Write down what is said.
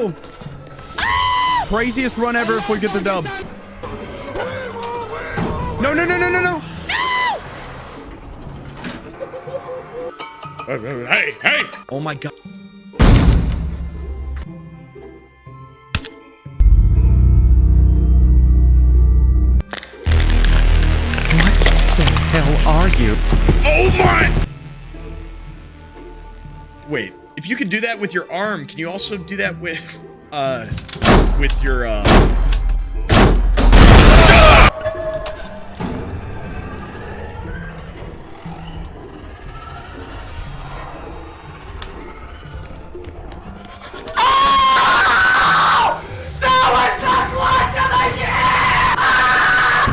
No! Craziest run ever if we get the dub. No, no, no, no, no, no. Hey, hey! Oh my God. What the hell are you? Oh my! Wait, if you can do that with your arm, can you also do that with your